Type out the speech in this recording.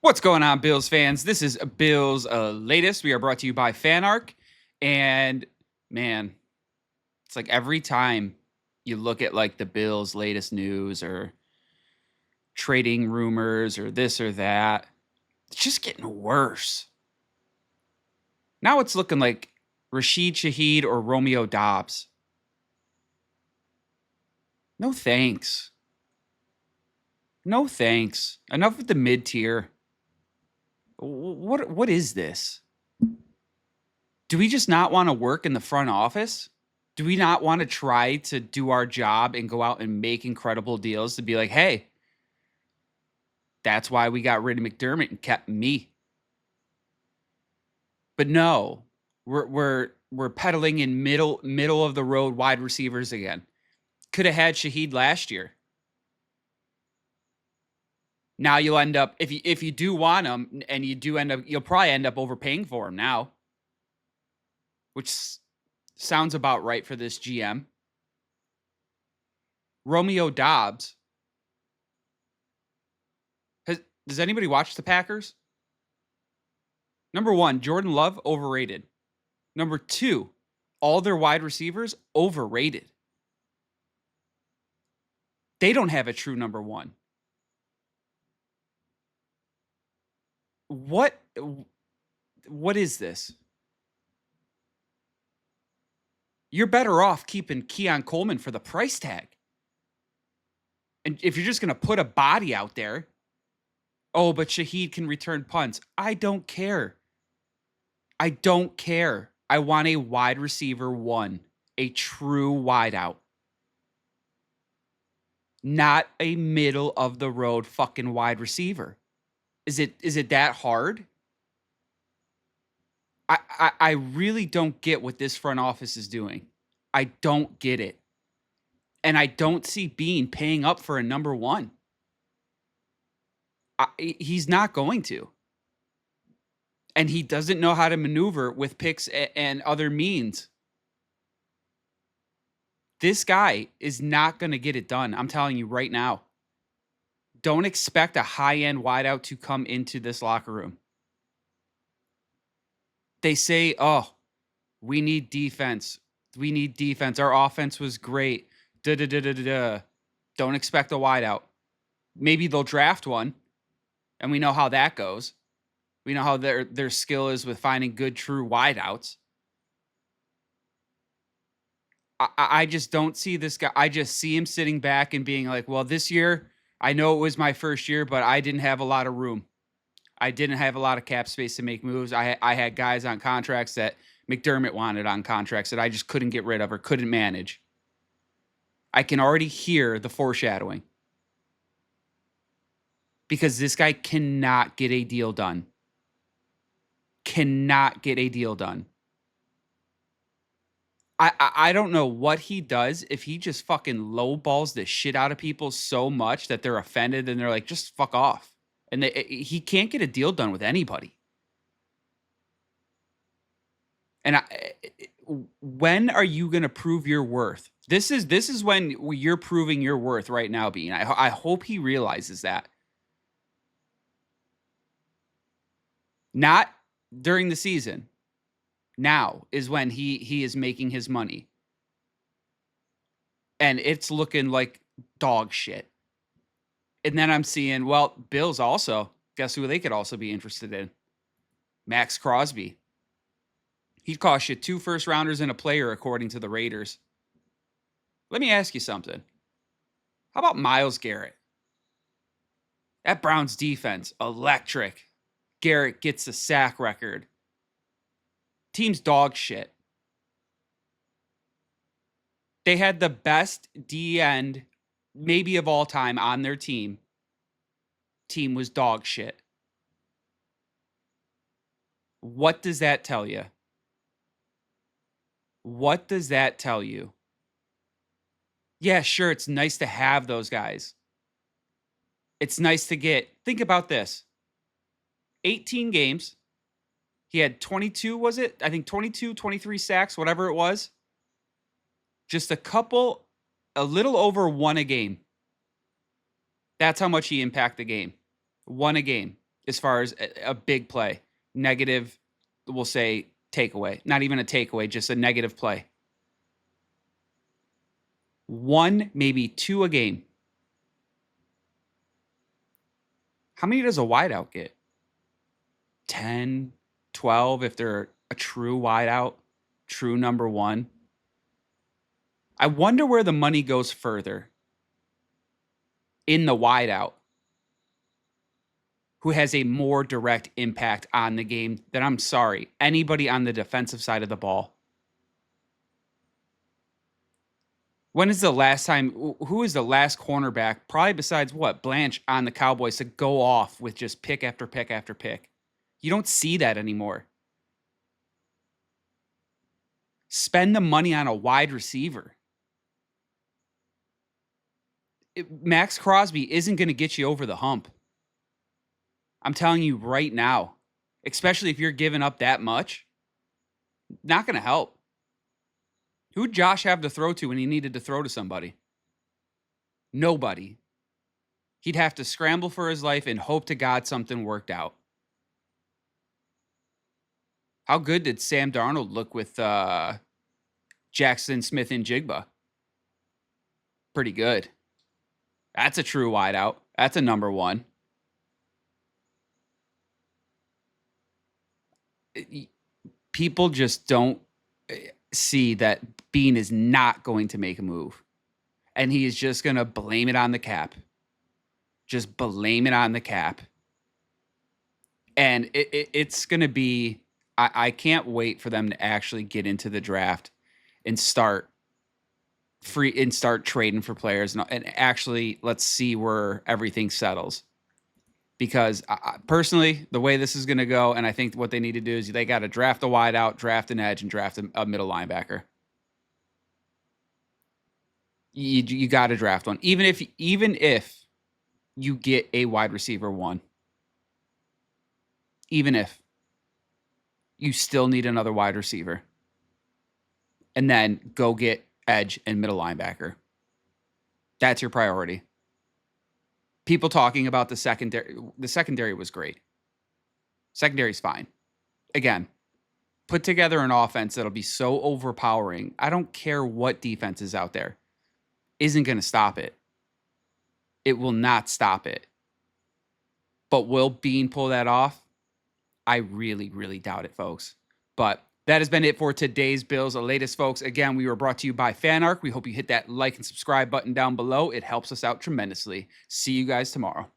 What's going on, Bills fans? This is Bills latest. We are brought to you by FanArc. And man, it's like every time you look at like the Bills latest news or trading rumors or this or that, it's just getting worse. Now it's looking like Rashid Shaheed or Romeo Dobbs. No thanks. No thanks. Enough with the mid tier. What is this? Do we just not want to work in the front office? Do we not want to try to do our job and go out and make incredible deals to be like, hey, that's why we got rid of McDermott and kept me? But no, we're peddling in middle of the road wide receivers again. Could have had Shaheed last year. Now you'll end up if you do want him and you do end up you'll probably end up overpaying for him now, which sounds about right for this GM. Romeo Dobbs. Does anybody watch the Packers? Number one, Jordan Love, overrated. Number two, all their wide receivers, overrated. They don't have a true number one. What is this? You're better off keeping Keon Coleman for the price tag. And if you're just going to put a body out there, oh, but Shaheed can return punts. I don't care. I don't care. I want a wide receiver one, a true wideout. Not a middle of the road fucking wide receiver. Is it that hard? I really don't get what this front office is doing. I don't get it. And I don't see Bean paying up for a number one. He's not going to. And he doesn't know how to maneuver with picks and other means. This guy is not going to get it done. I'm telling you right now. Don't expect a high-end wideout to come into this locker room. They say, oh, we need defense. We need defense. Our offense was great. Da-da-da-da-da. Don't expect a wideout. Maybe they'll draft one, and we know how that goes. We know how their skill is with finding good, true wideouts. I just don't see this guy. I just see him sitting back and being like, well, this year, I know it was my first year, but I didn't have a lot of room. I didn't have a lot of cap space to make moves. I had guys on contracts that McDermott wanted on contracts that I just couldn't get rid of or couldn't manage. I can already hear the foreshadowing. Because this guy cannot get a deal done. Cannot get a deal done. I don't know what he does if he just fucking lowballs the shit out of people so much that they're offended and they're like, just fuck off. And he can't get a deal done with anybody. And when are you going to prove your worth? This is when you're proving your worth right now, Bean. I hope he realizes that. Not during the season. Now is when he is making his money. And it's looking like dog shit. And then I'm seeing, well, Bills also, guess who they could also be interested in? Max Crosby. He'd cost you 2 first-rounders and a player, according to the Raiders. Let me ask you something. How about Myles Garrett? That Browns defense, electric. Garrett gets the sack record. Team's dog shit. They had the best D end, maybe of all time, on their team. Team was dog shit. What does that tell you? What does that tell you? Yeah, sure, it's nice to have those guys. It's nice to get. Think about this. 18 games. He had 22, was it? I think 22, 23 sacks, whatever it was. Just a little over 1 a game. That's how much he impacted the game. 1 a game. as far as a big play. Negative, we'll say takeaway. Not even a takeaway, just a negative play. 1, maybe 2 a game. How many does a wideout get? 10, 12 if they're a true wideout, true number 1. I wonder where the money goes further. In the wideout, who has a more direct impact on the game than, I'm sorry, anybody on the defensive side of the ball. When is the last time, who is the last cornerback, probably besides Blanche on the Cowboys, to go off with just pick after pick after pick? You don't see that anymore. Spend the money on a wide receiver. Max Crosby isn't going to get you over the hump. I'm telling you right now, especially if you're giving up that much, not going to help. Who'd Josh have to throw to when he needed to throw to somebody? Nobody. He'd have to scramble for his life and hope to God something worked out. How good did Sam Darnold look with Jackson Smith and Jigba? Pretty good. That's a true wideout. That's a number 1. People just don't see that Bean is not going to make a move. And he is just going to blame it on the cap. Just blame it on the cap. And it's going to be, I can't wait for them to actually get into the draft and start trading for players and actually let's see where everything settles. Because personally, the way this is going to go, and I think what they need to do is they got to draft a wideout, draft an edge, and draft a middle linebacker. You got to draft one, even if you get a wide receiver 1. Even if you still need another wide receiver, and then go get edge and middle linebacker. That's your priority. People talking about the secondary. The secondary was great. Secondary's fine. Again, put together an offense that'll be so overpowering. I don't care what defense is out there. Isn't going to stop it. It will not stop it. But will Bean pull that off? I really, really doubt it, folks. But that has been it for today's Bills, the latest, folks. Again, we were brought to you by FanArc. We hope you hit that like and subscribe button down below. It helps us out tremendously. See you guys tomorrow.